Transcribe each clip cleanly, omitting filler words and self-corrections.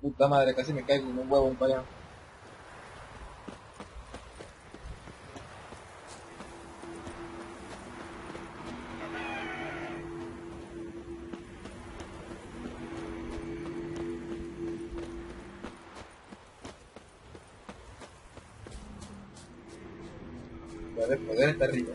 Puta madre, casi me caigo en un huevo para allá. El poder está arriba.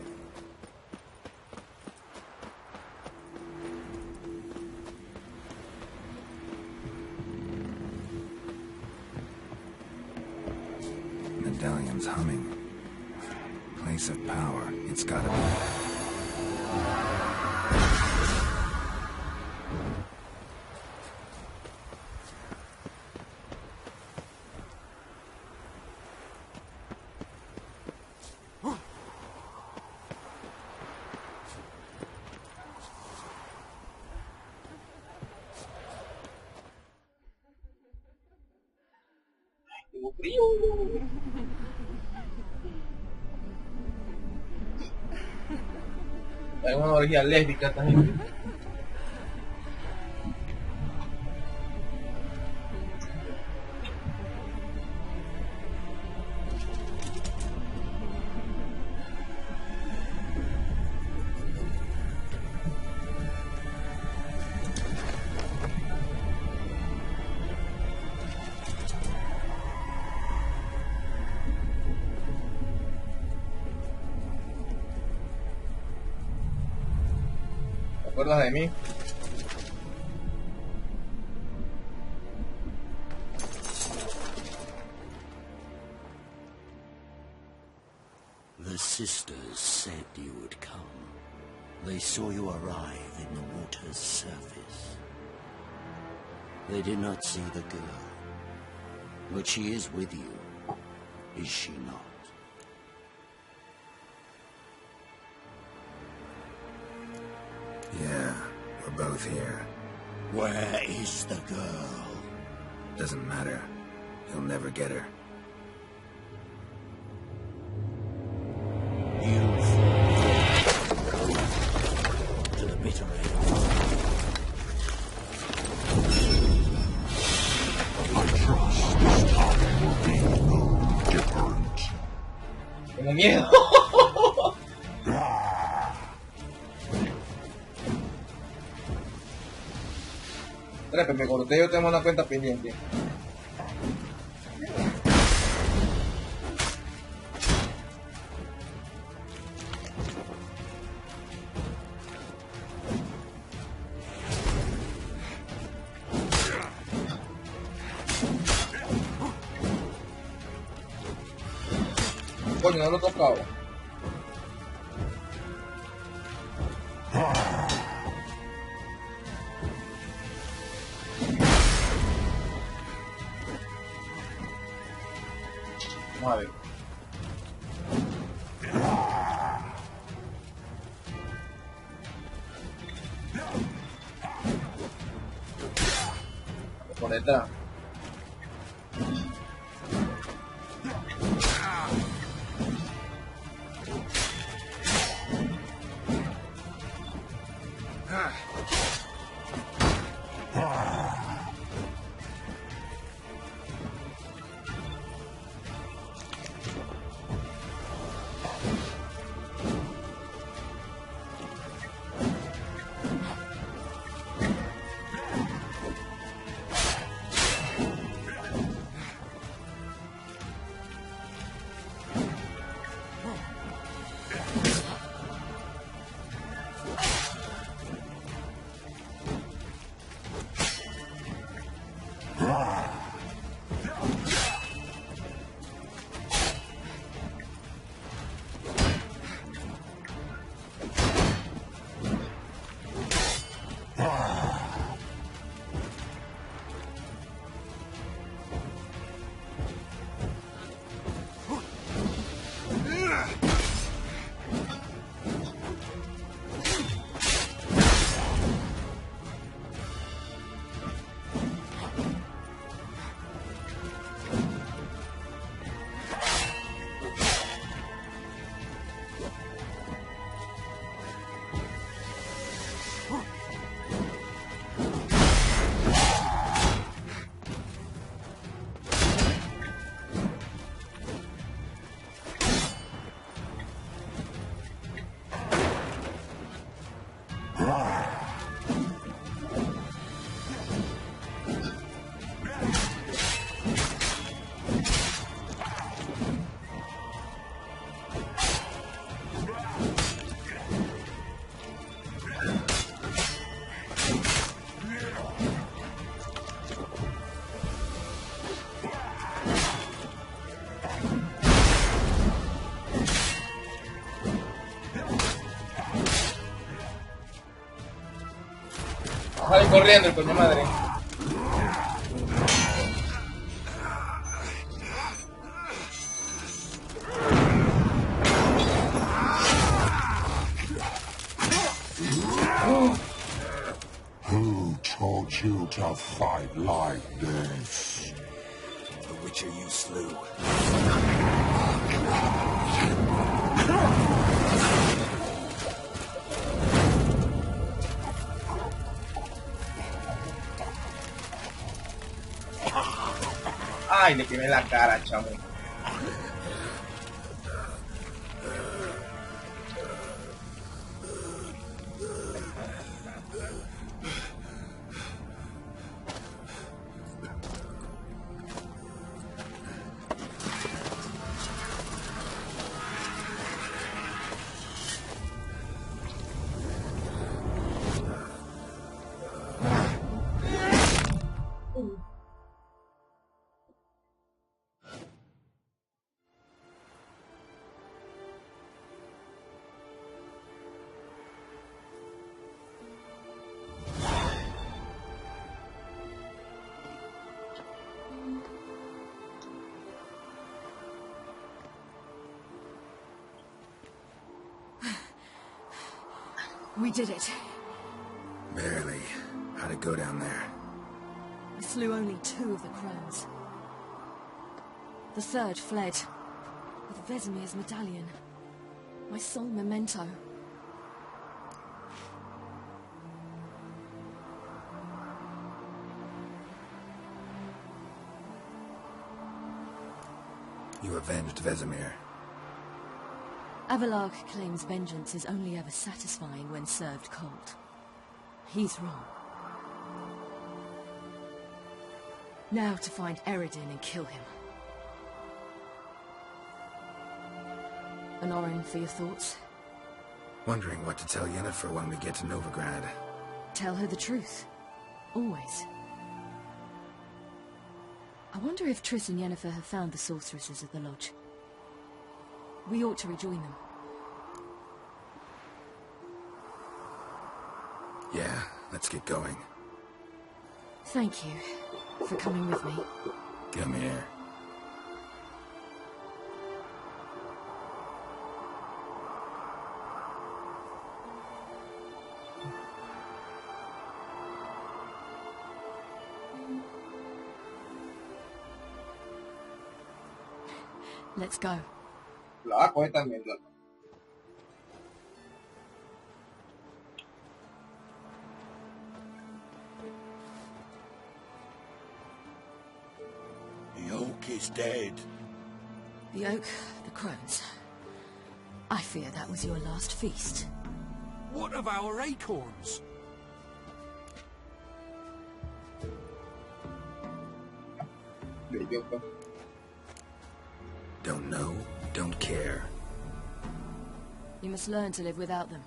Medallion's humming. Place of power. It's gotta be. Tengo frío. Hay una orgía lésbica también. ¿Te acuerdas de mí? The sisters said you would come. They saw you arrive in the water's surface. They did not see the girl. But she is with you, is she not? Yeah, we're both here. Where is the girl? Doesn't matter. You'll never get her. You to the bitter end. I trust this time will be no different. Tengo miedo. Trepe, me corté, yo tengo una cuenta pendiente. Coño, no lo he tocado. Vamos a ver. Por detrás. Sale corriendo el coño madre. Who taught you to fight like this? The Witcher you slew. Ay, le quemé la cara, chamo. We did it. Barely. How'd it go down there? We slew only 2 of the crones. The 3rd fled, with Vesemir's medallion. My sole memento. You avenged Vesemir. Avalark claims vengeance is only ever satisfying when served cold. He's wrong. Now to find Eredin and kill him. An Orin for your thoughts? Wondering what to tell Yennefer when we get to Novigrad. Tell her the truth. Always. I wonder if Triss and Yennefer have found the sorceresses at the lodge. We ought to rejoin them. Yeah, let's get going. Thank you for coming with me. Come here. Let's go. La va a coger también, loco. The oak is dead. The oak, the crones. I fear that was your last feast. What of our acorns? Idiota. Don't know, don't care. You must learn to live without them.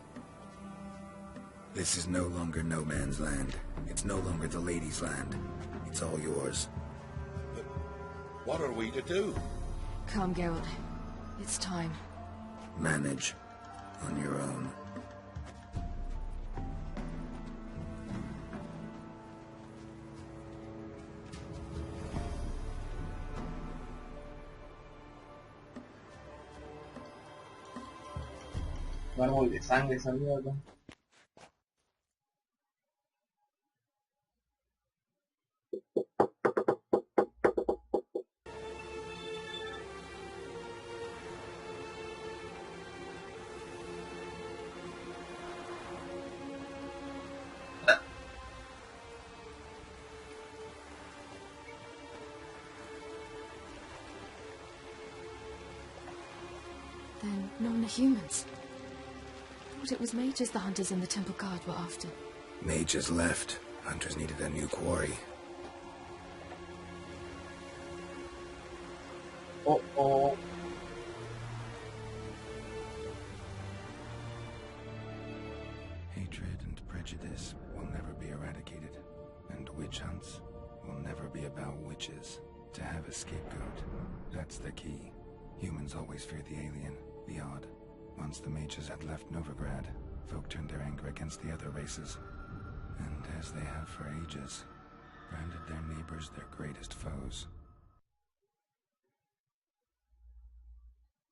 This is no longer no man's land. It's no longer the lady's land. It's all yours. But what are we to do? Come, Geralt. It's time. Manage on your own. Un árbol de sangre esa mierda. Then none are humans. Thought it was mages the hunters and the temple guard were after. Mages left. Hunters needed a new quarry. Oh. Hatred and prejudice will never be eradicated. And witch hunts will never be about witches. To have a scapegoat, that's the key. Humans always fear the alien, the odd. Once the mages had left Novigrad, folk turned their anger against the other races. and as they have for ages, branded their neighbors their greatest foes.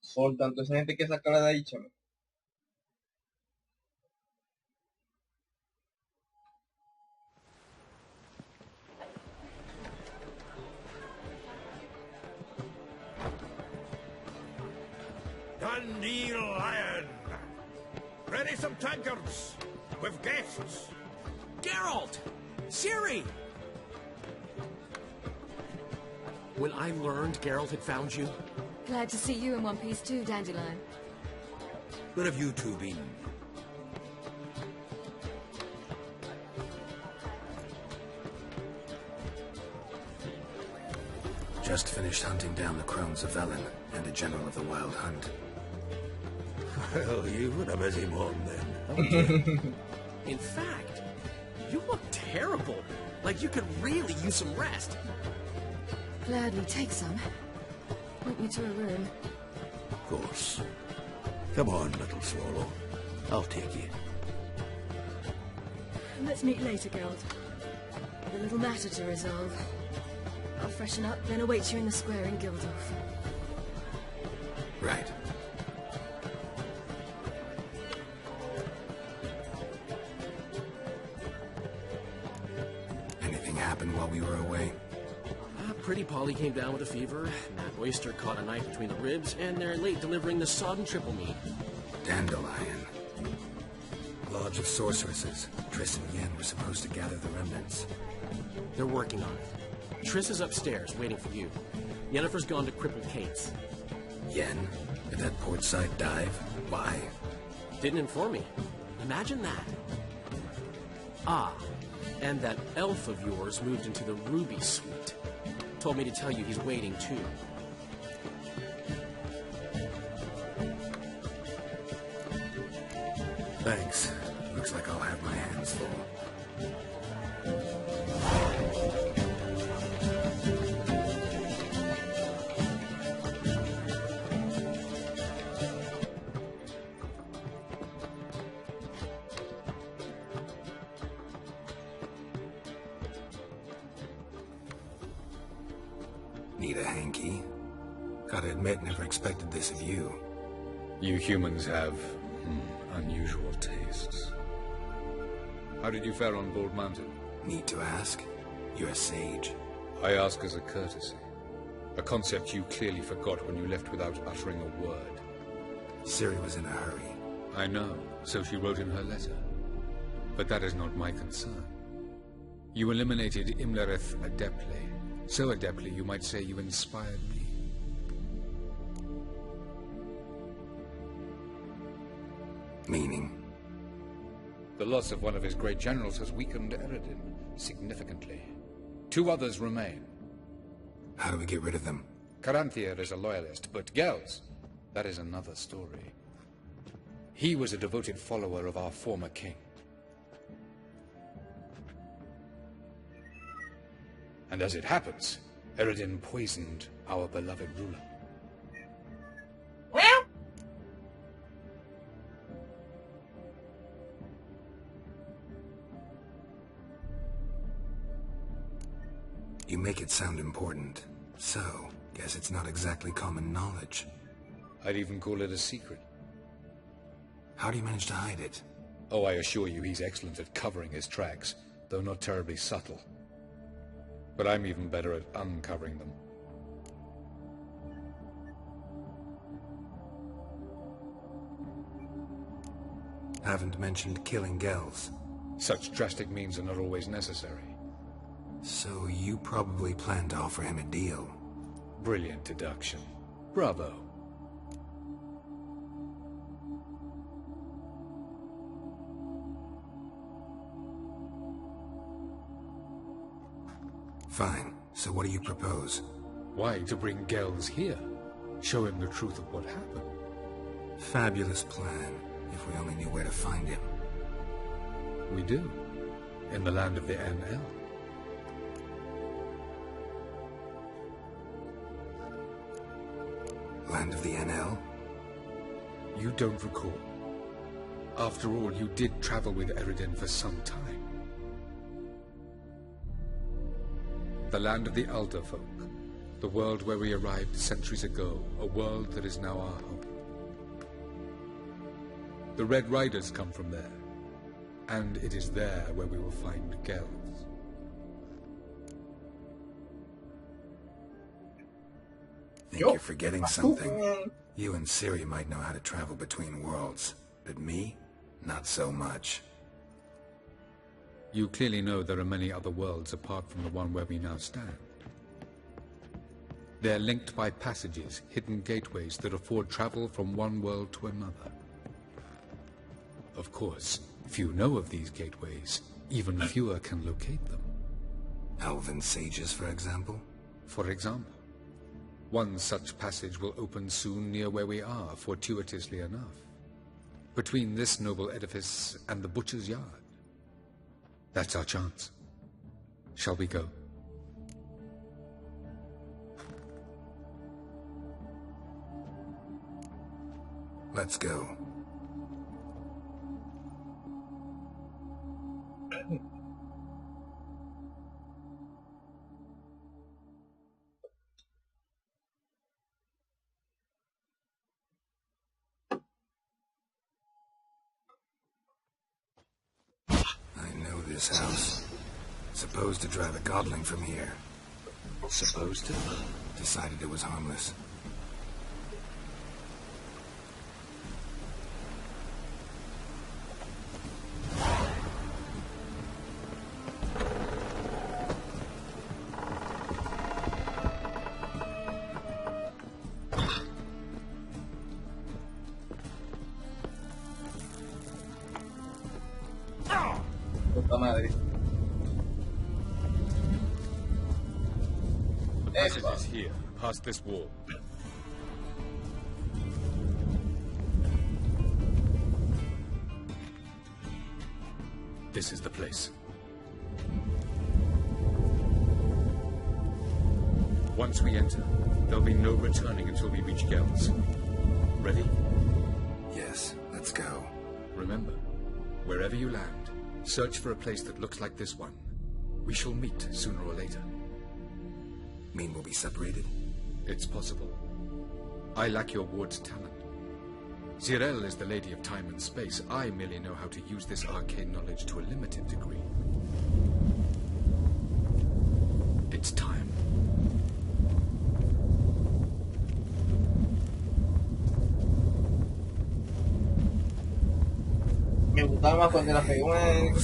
Sol, tanto esa gente que sacarla de ahí, chamo. Dundee Lion! Ready some tankards! With guests! Geralt! Ciri! When I learned Geralt had found you, Glad to see you in one piece too, Dandelion. Where have you two been? Just finished hunting down the crones of Velen and a general of the Wild Hunt. Well, you've had a busy morning then, haven't you? in fact, you look terrible. Like you could really use some rest. Gladly take some. Point me to a room. Of course. Come on, little swallow. I'll take you. Let's meet later, Geralt. With a little matter to resolve. I'll freshen up, then await you in the square in Gildorf. Right. Anything happened while we were away? Pretty Polly came down with a fever, Mad Oyster caught a knife between the ribs, and they're late delivering the sodden triple meat. Dandelion. Lodge of Sorceresses. Triss and Yen were supposed to gather the remnants. They're working on it. Triss is upstairs, waiting for you. Yennefer's gone to cripple Kate's. Yen? At that portside dive? Why? Didn't inform me. Imagine that. Ah, and that elf of yours moved into the Ruby Suite. Told me to tell you he's waiting, too. Thanks. Looks like I'll have my hands full. Need a hanky? Gotta admit, never expected this of you. You humans have unusual tastes. How did you fare on Bald Mountain? Need to ask? You're a sage. I ask as a courtesy. A concept you clearly forgot when you left without uttering a word. Ciri was in a hurry. I know, so she wrote in her letter. But that is not my concern. You eliminated Imlerith adeptly. So adeptly, you might say you inspired me. Meaning? The loss of one of his great generals has weakened Eredin significantly. 2 others remain. How do we get rid of them? Caranthier is a loyalist, but Gels, that is another story. He was a devoted follower of our former king. And as it happens, Eredin poisoned our beloved ruler. You make it sound important. So, guess it's not exactly common knowledge. I'd even call it a secret. How do you manage to hide it? Oh, I assure you he's excellent at covering his tracks, though not terribly subtle. But I'm even better at uncovering them. Haven't mentioned killing Gels. Such drastic means are not always necessary. So you probably plan to offer him a deal. Brilliant deduction. Bravo. Fine. So what do you propose? Why, to bring Gels here. Show him the truth of what happened. Fabulous plan, if we only knew where to find him. We do. In the land of the NL. Land of the NL? You don't recall. After all, you did travel with Eredin for some time. The land of the Elder Folk. The world where we arrived centuries ago. A world that is now our home. The Red Riders come from there. And it is there where we will find Gels. Think you're forgetting something? You and Ciri might know how to travel between worlds, but me? Not so much. You clearly know there are many other worlds apart from the one where we now stand. They're linked by passages, hidden gateways that afford travel from one world to another. Of course, few know of these gateways. Even fewer can locate them. Elven sages, for example? For example. One such passage will open soon near where we are, fortuitously enough. Between this noble edifice and the butcher's yard. That's our chance. Shall we go? Let's go. This house. Supposed to drive a godling from here. Supposed to? Decided it was harmless. Madre. The passage is here, past this wall. This is the place. Once we enter, there'll be no returning until we reach Gels. Ready? Yes, let's go. Remember, wherever you land, search for a place that looks like this one. We shall meet sooner or later. Mean we'll be separated? It's possible. I lack your ward's talent. Zirel is the lady of time and space. I merely know how to use this arcane knowledge to a limited degree. It's time. Me gustaba más cuando la pegó en...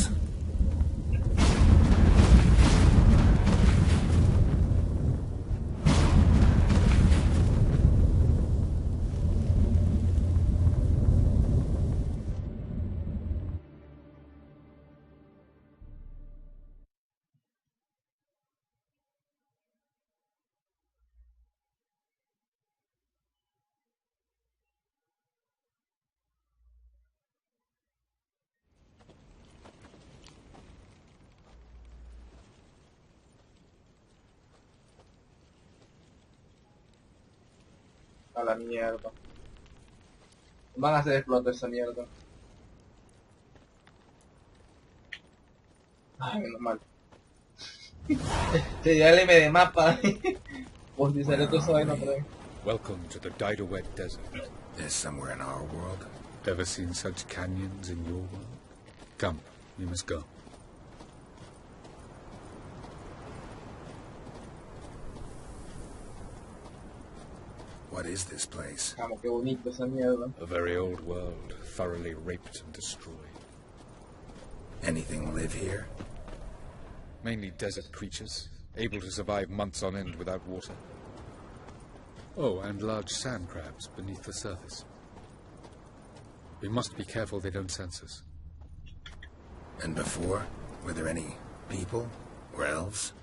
A la mierda. Van a hacer explotar esa mierda. Ay, menos mal. Sería el M de mapa. Por si sale todo eso vaina por ahí. Welcome to the Diderwet Desert. This somewhere in our world? Ever seen such canyons in your world? Come, we must go. What is this place? Vamos, qué bonito esa mierda. A very old world, thoroughly raped and destroyed. Anything live here? Mainly desert creatures, able to survive months on end without water. Oh, and large sand crabs beneath the surface. We must be careful they don't sense us. And before? Were there any people? Or elves?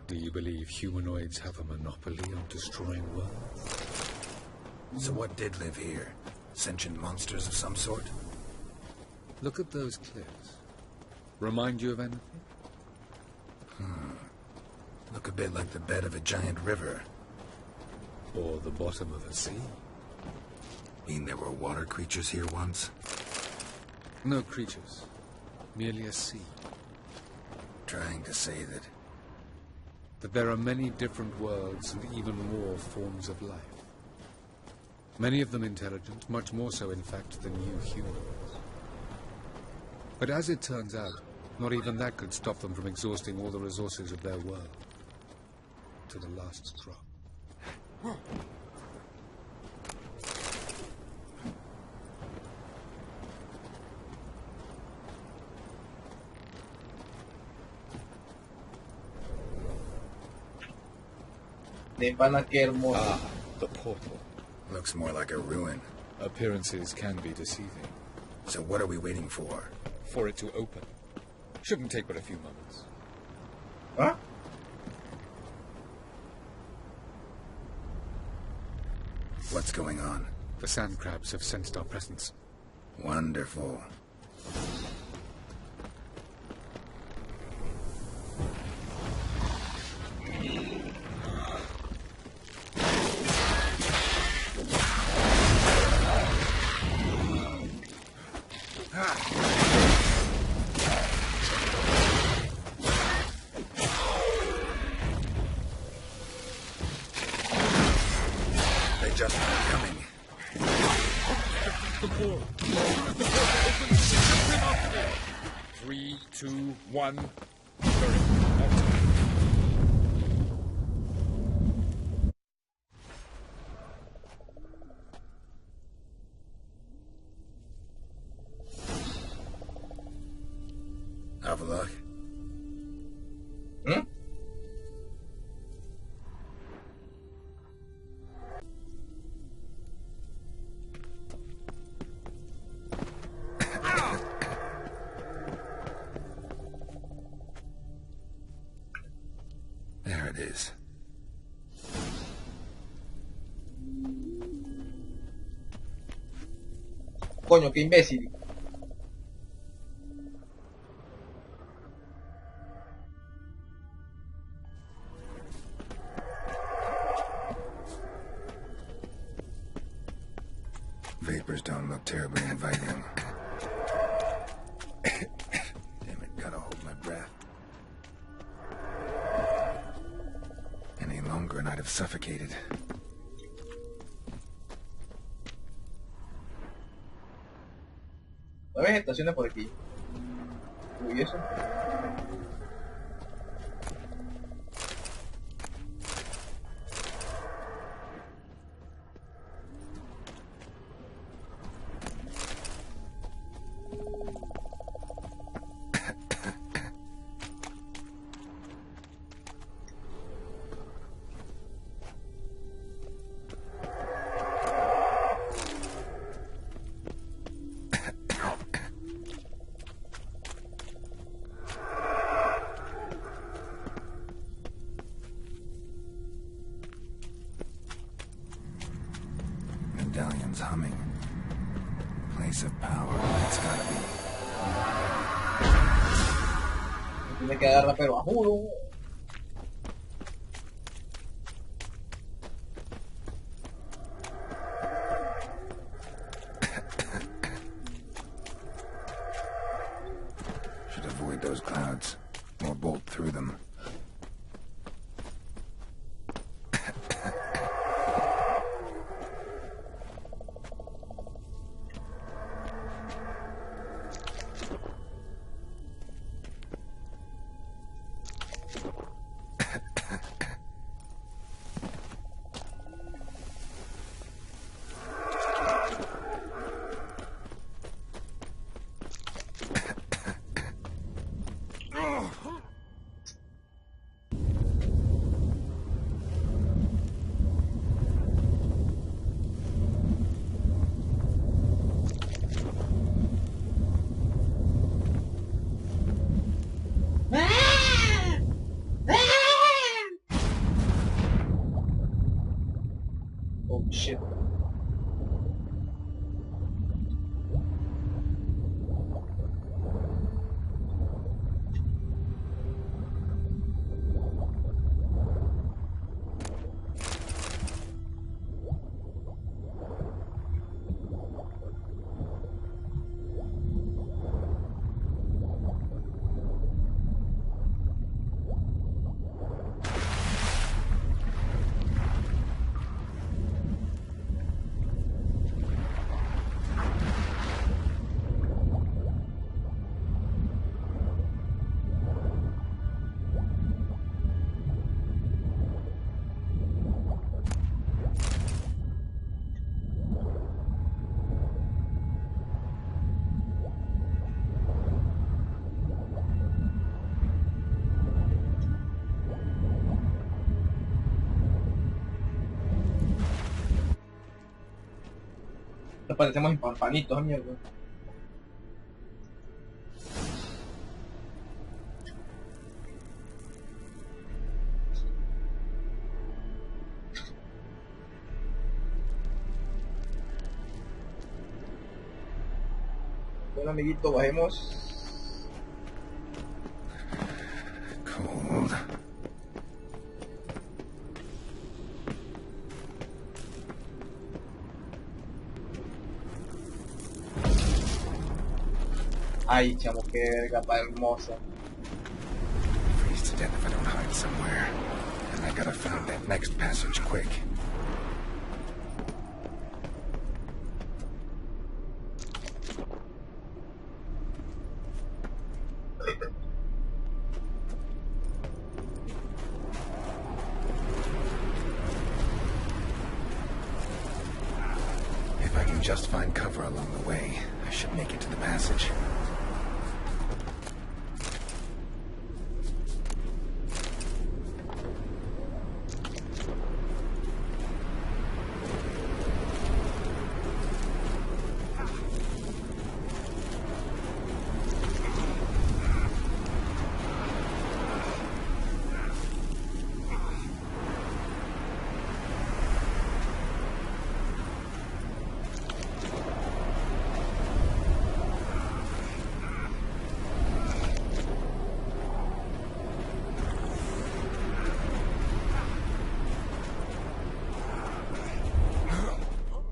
Do you believe humanoids have a monopoly on destroying worlds? So what did live here? Sentient monsters of some sort? Look at those cliffs. Remind you of anything? Look a bit like the bed of a giant river. Or the bottom of a sea? Mean there were water creatures here once? No creatures. Merely a sea. Trying to say that that there are many different worlds and even more forms of life. Many of them intelligent, much more so in fact than you humans. But as it turns out, not even that could stop them from exhausting all the resources of their world. To the last drop. De pana, qué hermoso. Ah, the portal. Looks more like a ruin. Appearances can be deceiving. So what are we waiting for? For it to open. Shouldn't take but a few moments. Huh? What's going on? The sand crabs have sensed our presence. Wonderful. They just aren't coming. The portal. 3, 2, 1. Hurry. Out. Have a look. Hmm? There it is. Coño, qué imbécil. Vapors don't look terribly inviting. Damn it, gotta hold my breath. Any longer and I'd have suffocated. La vegetación es por aquí. Uy, eso. Medallion's humming. Place of power, it's gotta be. Tiene que agarrar pero a juro. Should avoid those clouds, or bolt through them. parecemos hispanitos, mierda. Bueno, amiguito, bajemos. Cold. Ay, chamo, qué gata hermosa. Freeze to death if I don't hide somewhere. And I gotta find that next passage quick. If I can just find cover along the way, I should make it to the passage.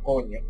Coño.